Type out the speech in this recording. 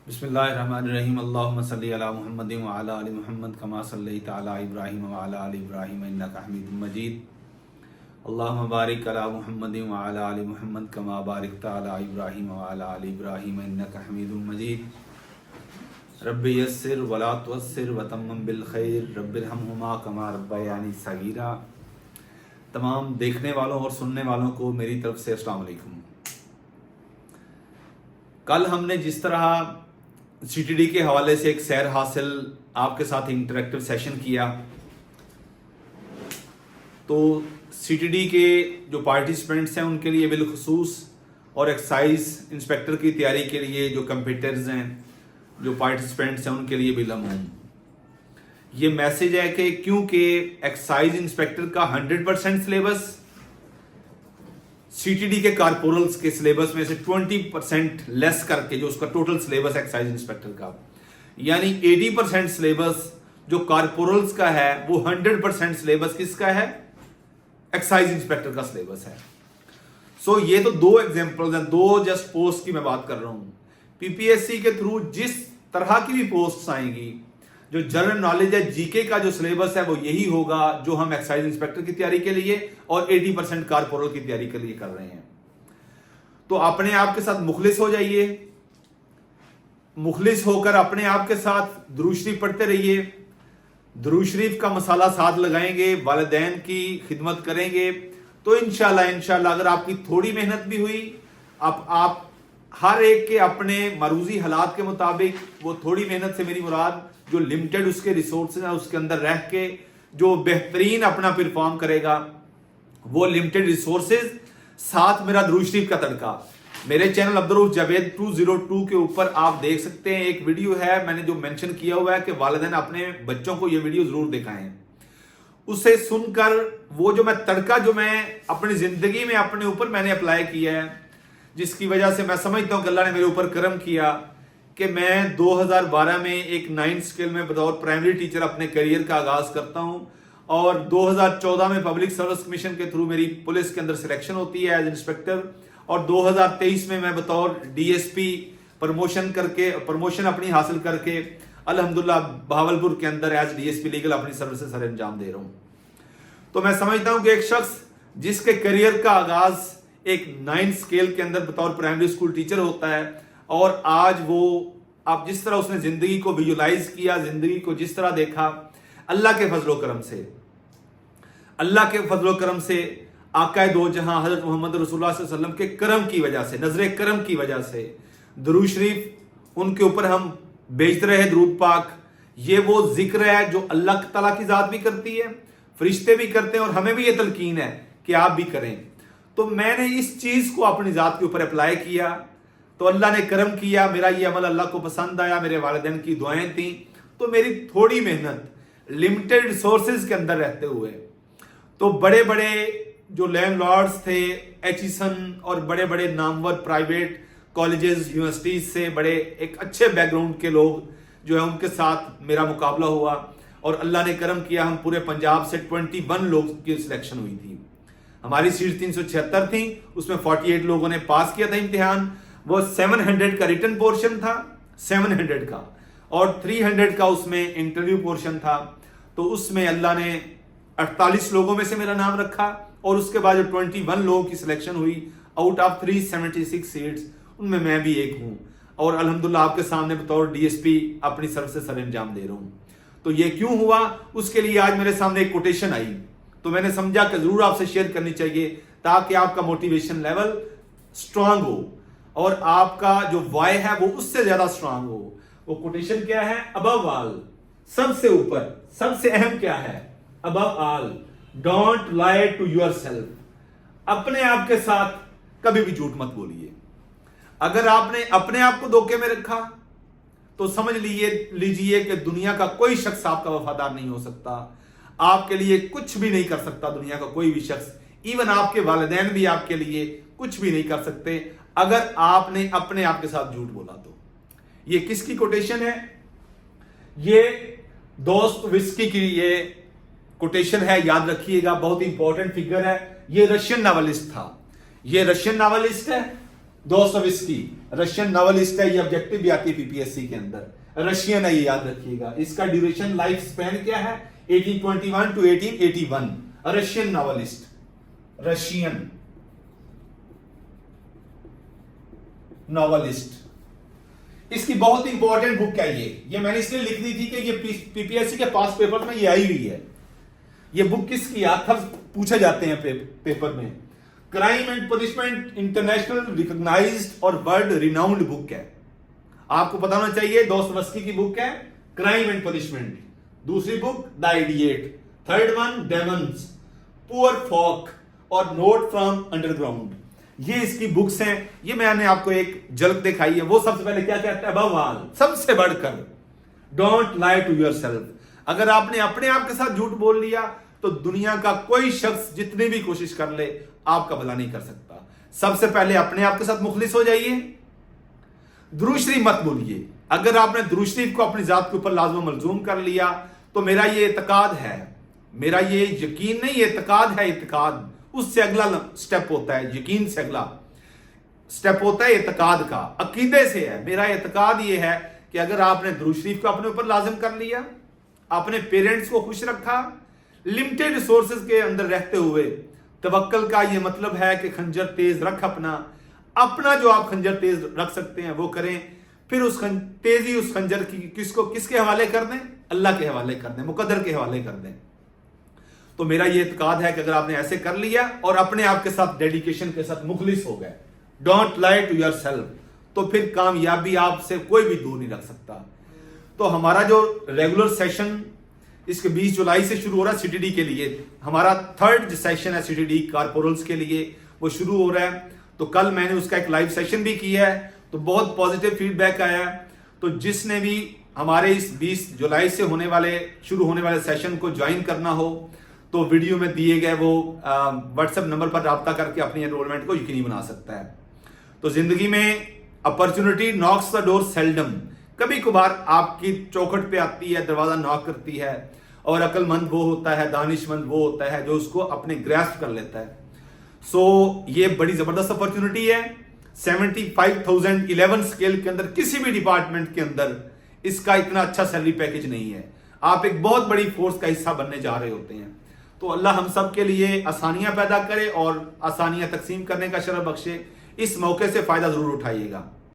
बिस्मिल्लाहिर्रहमानिर्रहीम अल्लाहुम्मा सल्लि अला मुहम्मदिन व अला आलि मुहम्मद कमा सल्लैता अला इब्राहीम व अला आलि इब्राहीम इन्नका हमीदुम मजीद। अल्लाहुम्मा बारिक अला मुहम्मदिन व अला आलि मुहम्मद कमा बारकता अला इब्राहीम व अला आलि इब्राहीम इन्नका हमीदुम मजीद। रब्बि यस्सिर वला तुअस्सिर व तम्मिम बिल खैर रब्बिरहमहुमा कमा रब्बयानी सगीरा। तमाम देखने वालों और सुनने वालों को मेरी तरफ से अस्सलाम वालेकुम। कल हमने जिस तरह सीटीडी के हवाले से एक सैर हासिल आपके साथ इंटरेक्टिव सेशन किया, तो सीटीडी के जो पार्टिसिपेंट्स हैं उनके लिए बिलखुसूस और एक्साइज इंस्पेक्टर की तैयारी के लिए जो कंपीटर्स हैं, जो पार्टिसिपेंट्स हैं उनके लिए बिलमूम ये मैसेज है कि क्योंकि एक्साइज इंस्पेक्टर का 100% सिलेबस सीटीडी के कारपोरल्स के सिलेबस में से 20% लेस करके जो उसका टोटल सिलेबस एक्साइज इंस्पेक्टर का, यानी 80% सिलेबस जो कारपोरल्स का है वो 100% सिलेबस किसका है? एक्साइज इंस्पेक्टर का सिलेबस है। सो ये तो दो एग्जांपल्स हैं, दो जस्ट पोस्ट की मैं बात कर रहा हूं। पीपीएससी के थ्रू जिस तरह की भी पोस्ट आएंगी, जो जनरल नॉलेज है, जीके का जो सिलेबस है वो यही होगा जो हम एक्साइज इंस्पेक्टर की तैयारी के लिए और 80% कारपोरल की तैयारी के लिए कर रहे हैं। तो अपने आप के साथ मुखलिस हो जाइए, मुखलिस होकर अपने आप के साथ दुरूद शरीफ पढ़ते रहिए, दुरूद शरीफ का मसाला साथ लगाएंगे, वालिदैन की खिदमत करेंगे, तो इंशाल्लाह अगर आपकी थोड़ी मेहनत भी हुई, आप हर एक के अपने मरूजी हालात के मुताबिक, वो थोड़ी मेहनत से मेरी मुराद जो लिमिटेड उसके रिसोर्सेज हैं उसके अंदर रह के जो बेहतरीन अपना परफॉर्म करेगा, वो लिमिटेड रिसोर्सेज साथ मेरा दुरूद शरीफ का तड़का। मेरे चैनल अब्दुल जावेद 202 के ऊपर आप देख सकते हैं, एक वीडियो है मैंने जो मेंशन किया हुआ है कि वालिदैन अपने बच्चों को ये वीडियो जरूर दिखाएं। उसे सुनकर वो जो मैं तड़का जो मैं अपनी जिंदगी में अपने ऊपर मैंने अप्लाई किया है, जिसकी वजह से मैं समझता हूं कि अल्लाह ने मेरे ऊपर करम किया कि मैं 2012 में एक 9th स्केल में बतौर प्राइमरी टीचर अपने करियर का आगाज करता हूं और 2014 में पब्लिक सर्विस कमीशन के थ्रू मेरी पुलिस के अंदर सिलेक्शन होती है एज इंस्पेक्टर, और 2023 में मैं बतौर डीएसपी प्रमोशन अपनी हासिल करके अल्हम्दुलिल्लाह बहावलपुर के अंदर एज डीएसपी लीगल अपनी सर्विसेज सर अंजाम दे रहा हूं। तो मैं समझता हूं कि एक शख्स जिसके करियर का आगाज एक 9th स्केल के अंदर बतौर प्राइमरी स्कूल टीचर होता है, और आज वो आप जिस तरह उसने जिंदगी को विजुलाइज किया, जिंदगी को जिस तरह देखा, अल्लाह के फजलो करम से आका दो जहां हजरत मोहम्मद रसूलुल्लाह सल्लल्लाहु अलैहि वसल्लम के करम की वजह से, नजरे करम की वजह से दुरूद शरीफ उनके ऊपर हम भेजते रहे, दुरूद पाक। ये वो जिक्र है जो अल्लाह ताला की जात भी करती है, फरिश्ते भी करते हैं, और हमें भी ये तलकीन है कि आप भी करें। तो मैंने इस चीज को अपनी जात के ऊपर अप्लाई किया, तो अल्लाह ने करम किया, मेरा ये अमल अल्लाह को पसंद आया, मेरे वालिदैन की दुआएं थी, तो मेरी थोड़ी मेहनत लिमिटेड रिसोर्सेज के अंदर रहते हुए, तो बड़े बड़े जो लैंडलॉर्ड्स थे, एचिसन और बड़े बड़े नामवर प्राइवेट कॉलेजेस यूनिवर्सिटीज से बड़े एक अच्छे बैकग्राउंड के लोग जो है उनके साथ मेरा मुकाबला हुआ, और अल्लाह ने करम किया, हम पूरे पंजाब से 21 लोग की सिलेक्शन हुई थी। हमारी सीट 376 थी, उसमें 48 लोगों ने पास किया था इम्तिहान। वो 700 का रिटन पोर्शन था, 700 का, और 300 का उसमें इंटरव्यू पोर्शन था। तो उसमें अल्लाह ने 48 लोगों में से मेरा नाम रखा, और उसके बाद जो 21 लोगों की सिलेक्शन हुई आउट ऑफ 376 सीट्स, उनमें मैं भी एक हूं, और अल्हम्दुलिल्लाह आपके सामने बतौर डीएसपी अपनी सर्विसेज सर अंजाम दे रहा हूं। तो ये क्यों हुआ, उसके लिए आज मेरे सामने एक कोटेशन आई, तो मैंने समझा कि जरूर आपसे शेयर करनी चाहिए ताकि आपका मोटिवेशन लेवल स्ट्रांग हो और आपका जो वाय है वो उससे ज्यादा स्ट्रांग हो। वो कोटेशन क्या है? अबव ऑल, सबसे ऊपर, सबसे अहम क्या है? Above all don't lie to yourself. अपने आप के साथ कभी भी झूठ मत बोलिए। अगर आपने अपने आप को धोखे में रखा तो समझ लीजिए कि दुनिया का कोई शख्स आपका वफादार नहीं हो सकता, आपके लिए कुछ भी नहीं कर सकता दुनिया का कोई भी शख्स, इवन आपके वालिदैन भी आपके लिए कुछ भी नहीं कर सकते अगर आपने अपने आप के साथ झूठ बोला। तो ये किसकी कोटेशन है? ये दोस्त विस्की की ये कोटेशन है, याद रखिएगा, बहुत इंपॉर्टेंट फिगर है। ये रशियन नॉवेलिस्ट था, ये रशियन नॉवेलिस्ट है, दोस्तोयेवस्की रशियन नॉवेलिस्ट है, ये ऑब्जेक्टिव भी आती है पीपीएससी के अंदर, रशियन है, ये याद रखिएगा। इसका ड्यूरेशन लाइफ स्पैन क्या है, 1821 to 1881। Russian novelist, Russian novelist. इसकी बहुत इंपॉर्टेंट बुक है ये मैंने इसलिए लिख दी थी कि ये पीपीएससी के पास पेपर में ये आई हुई है। ये बुक किसकी, आथर पूछे जाते हैं पेपर में। Crime and punishment, international recognised और वर्ल्ड रिनाउंड बुक है। आपको पता होना चाहिए दोस्तोयेवस्की की बुक है क्राइम एंड पनिशमेंट, दूसरी book the idiot, third one demons, poor folk और नोट फ्रॉम अंडरग्राउंड। ये इसकी बुक्स हैं। ये मैंने आपको एक झलक दिखाई है। वो सबसे पहले क्या कहता है, अबव ऑल, सबसे बढ़कर, डोंट लाई टू योरसेल्फ। अगर आपने अपने आप के साथ झूठ बोल लिया तो दुनिया का कोई शख्स जितनी भी कोशिश कर ले आपका भला नहीं कर सकता। सबसे पहले अपने आप के साथ मुखलिस हो जाइए, दुरूद शरीफ मत बोलिए। अगर आपने दुरूद शरीफ को अपनी जात के ऊपर लाज़िम मलजूम कर लिया तो मेरा ये इत्तेकाद है, मेरा ये यकीन नहीं, ये इत्तेकाद है। इत्तेकाद उससे अगला स्टेप होता है, यकीन से अगला स्टेप होता है इत्तेकाद का, अकीदे से है। मेरा इत्तेकाद ये है कि अगर आपने दुरूद शरीफ को अपने ऊपर लाजिम कर लिया, अपने पेरेंट्स को खुश रखा, लिमिटेड रिसोर्सेज के अंदर रहते हुए, तवक्कल का ये मतलब है कि खंजर तेज रख, अपना जो आप खंजर तेज रख सकते हैं वो करें। फिर उस खंजर की किसके हवाले कर दें, अल्लाह के हवाले कर दें, मुकद्दर के हवाले कर दें। तो मेरा ये इत्तेकाद है कि अगर आपने ऐसे कर लिया और अपने आप के साथ डेडिकेशन के साथ मुखलिस हो गए, डोंट लाई टू योरसेल्फ, तो फिर कामयाबी आपसे कोई भी दूर नहीं रख सकता। तो हमारा जो रेगुलर सेशन इसके 20 जुलाई से शुरू हो रहा है सीटीडी के लिए, हमारा थर्ड सेशन है सीटीडी कारपोरल्स के लिए, वो शुरू हो रहा है। तो कल मैंने उसका एक लाइव सेशन भी किया है, तो बहुत पॉजिटिव फीडबैक आया है। तो जिसने भी हमारे इस 20 जुलाई से शुरू होने वाले सेशन को ज्वाइन करना हो तो वीडियो में दिए गए वो व्हाट्सएप नंबर पर राब्ता करके अपनी एनरोलमेंट को यकीनी बना सकता है। तो जिंदगी में opportunity Knox the door seldom, कभी कभार आपकी चौखट पे आती है, दरवाजा नॉक करती है, और अक्लमंद वो होता है, दानिशमंद वो होता है जो उसको अपने ग्रैस्प कर लेता है। सो ये बड़ी जबरदस्त अपॉर्चुनिटी है। 75,011 स्केल के अंदर किसी भी डिपार्टमेंट के अंदर इसका इतना अच्छा सैलरी पैकेज नहीं है। आप एक बहुत बड़ी फोर्स का हिस्सा बनने जा रहे होते हैं। तो अल्लाह हम सब के लिए आसानियां पैदा करे और आसानियां तकसीम करने का शरफ बख्शे। इस मौके से फायदा जरूर उठाइएगा।